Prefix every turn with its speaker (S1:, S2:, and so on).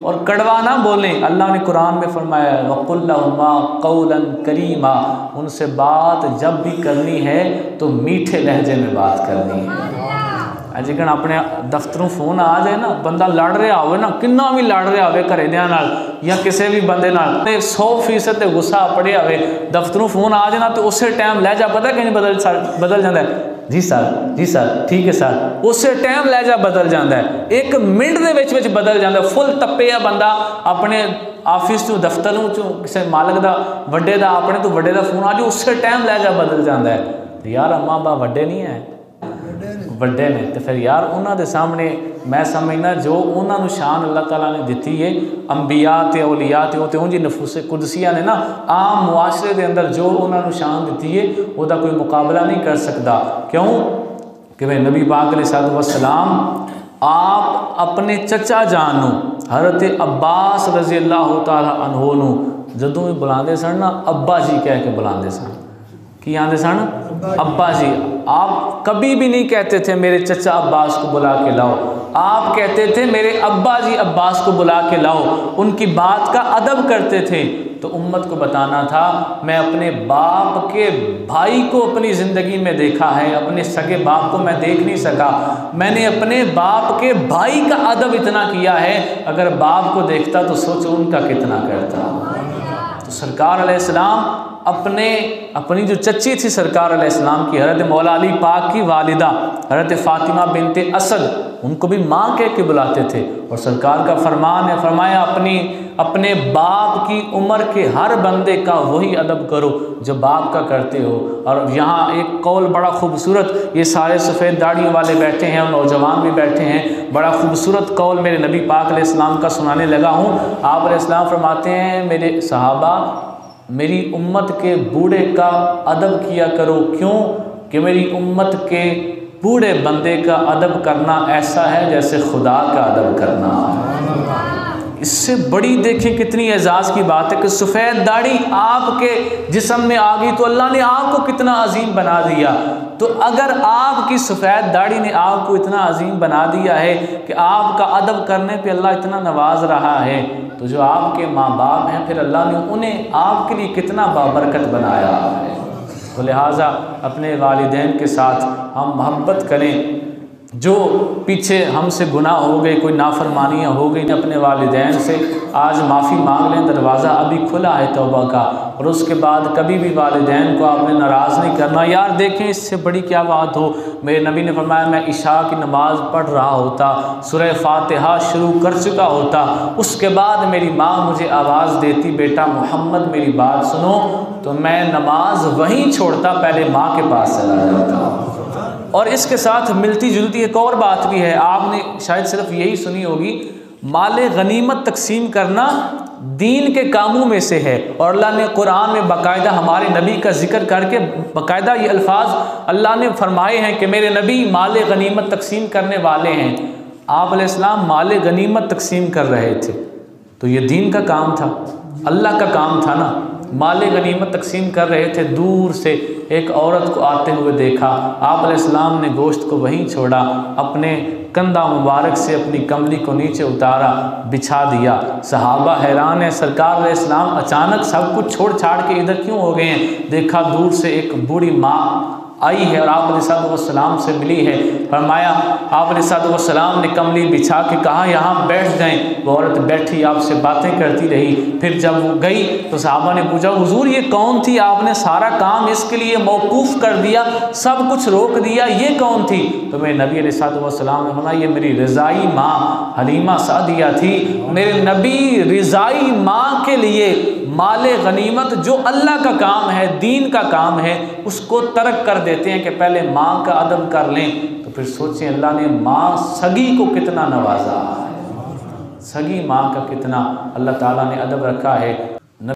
S1: और कड़वा ना बोलें। अल्लाह ने कुरान में फरमाया वक़ुल लहुमा क़ौलन करीमा, उनसे बात जब भी करनी है तो मीठे लहजे में बात करनी है। अजकल अपने दफ्तरों फोन आ जाए ना, बंदा लड़ रहा हो ना, किन्ना भी लड़ रहा हो घरेदियां नाल या किसी भी बंदे नाल, 100% गुस्सा पड़िया हो, दफ्तरों फोन आ जाए ना तो उस टाइम लहजा पता कि बदल जाता है, जी सर ठीक है सर, उस टाइम लहजा बदल जाता है, 1 मिनट के बदल जाता है। फुल तप्पे बंदा अपने ऑफिस चो दफ्तर चो किसी मालक का वड्डे का अपने तो वड्डे का फोन आ जाए, उस टाइम लहजा बदल जाता है। यार अम्मा बा वड्डे नहीं है, वड्डे ने, तो फिर यार उन्होंने सामने मैं समझना जो उन्होंने शान अल्लाह ताला ने दी है, अंबिया ते औलिया ते वो उनकी नफूसे कुदसिया ने ना आम मुआशरे के अंदर जो उन्होंने शान दी है वह कोई मुकाबला नहीं कर सकता। क्यों कि भाई नबी पाक अलैहिस्सलाम आप अपने चचा जान हज़रत अब्बास रज़ी अल्लाह तआला अन्हु नूं जदों भी बुलाते सन ना अब्बा जी कह के बुलाते सन। कि आते सन अब्बा जी। आप कभी भी नहीं कहते थे मेरे चचा अब्बास को बुला के लाओ, आप कहते थे मेरे अब्बा जी अब्बास को बुला के लाओ, उनकी बात का अदब करते थे। तो उम्मत को बताना था मैं अपने बाप के भाई को अपनी ज़िंदगी में देखा है, अपने सगे बाप को मैं देख नहीं सका, मैंने अपने बाप के भाई का अदब इतना किया है, अगर बाप को देखता तो सोचो उनका कितना करता। तो सरकार अलैहिस्सलाम अपनी जो चच्ची थी सरकार अलैहिस्सलाम की, हज़रत मौला अली पाक की वालिदा हज़रत फ़ातिमा बिनते असद, उनको भी माँ कह के बुलाते थे। और सरकार का फरमान है, फरमाया अपने बाप की उम्र के हर बंदे का वही अदब करो जो बाप का करते हो। और यहाँ एक कौल बड़ा खूबसूरत, ये सारे सफ़ेद दाढ़ियों वाले बैठे हैं और नौजवान भी बैठे हैं, बड़ा खूबसूरत कौल मेरे नबी पाक अलैहिस्सलाम का सुनाने लगा हूँ। आप अलैहिस्सलाम फरमाते हैं मेरे सहाबा मेरी उम्मत के बूढ़े का अदब किया करो, क्यों कि मेरी उम्मत के बूढ़े बंदे का अदब करना ऐसा है जैसे खुदा का अदब करना। इससे बड़ी देखें कितनी एजाज़ की बात है कि सफ़ेद दाढ़ी आपके जिस्म में आ गई तो अल्लाह ने आपको कितना अजीम बना दिया। तो अगर आपकी सफ़ेद दाढ़ी ने आपको इतना अजीम बना दिया है कि आपका अदब करने पे अल्लाह इतना नवाज रहा है, तो जो आपके माँ बाप हैं फिर अल्लाह ने उन्हें आपके लिए कितना बाबरकत बनाया है। तो लिहाजा अपने वालिदैन के साथ हम मोहब्बत करें। जो पीछे हमसे गुनाह हो गए, कोई नाफरमानियाँ हो गई अपने वालिदैन से, आज माफ़ी मांग लें, दरवाज़ा अभी खुला है तौबा का। और उसके बाद कभी भी वालिदैन को आपने नाराज़ नहीं करना। यार देखें इससे बड़ी क्या बात हो, मेरे नबी ने फरमाया मैं इशा की नमाज़ पढ़ रहा होता, सूरह फातिहा शुरू कर चुका होता, उसके बाद मेरी माँ मुझे आवाज़ देती बेटा मोहम्मद मेरी बात सुनो, तो मैं नमाज वहीं छोड़ता, पहले माँ के पास चला जाता। और इसके साथ मिलती जुलती एक और बात भी है, आपने शायद सिर्फ यही सुनी होगी, माले गनीमत तकसीम करना दीन के कामों में से है। और अल्लाह ने कुरान में बाकायदा हमारे नबी का जिक्र करके बाकायदा ये अल्फाज अल्लाह ने फरमाए हैं कि मेरे नबी माले गनीमत तकसीम करने वाले हैं। आप अलैहिस्सलाम माले गनीमत तकसीम कर रहे थे, तो ये दीन का काम था, अल्लाह का काम था ना। माले गनीमत तकसीम कर रहे थे, दूर से एक औरत को आते हुए देखा, आप अलैहिस्सलाम ने गोश्त को वहीं छोड़ा, अपने कंधा मुबारक से अपनी कमली को नीचे उतारा, बिछा दिया। सहाबा हैरान है, सरकार अलैहिस्सलाम अचानक सब कुछ छोड़ छाड़ के इधर क्यों हो गए हैं। देखा दूर से एक बूढ़ी माँ आई है और आप अलैहिस्सलाम से मिली है। फरमाया आप अलैहिस्सलाम ने कमली बिछा के कहा यहाँ बैठ जाएं। वो औरत बैठी, आपसे बातें करती रही। फिर जब वो गई तो सहाबा ने पूछा हुजूर ये कौन थी, आपने सारा काम इसके लिए मौकूफ़ कर दिया, सब कुछ रोक दिया, ये कौन थी। तो मेरे नबी अलैहिस्सलाम ने फरमाया ये मेरी रिज़ाई माँ हलीमा सादिया थी। मेरे नबी रिज़ाई माँ के लिए माले गनीमत जो अल्लाह का काम है, दीन का काम है, उसको तर्क कर देते हैं कि पहले माँ का अदब कर लें। तो फिर सोचें अल्लाह ने माँ सगी को कितना नवाजा है, सगी माँ का कितना अल्लाह ताला ने अदब रखा है।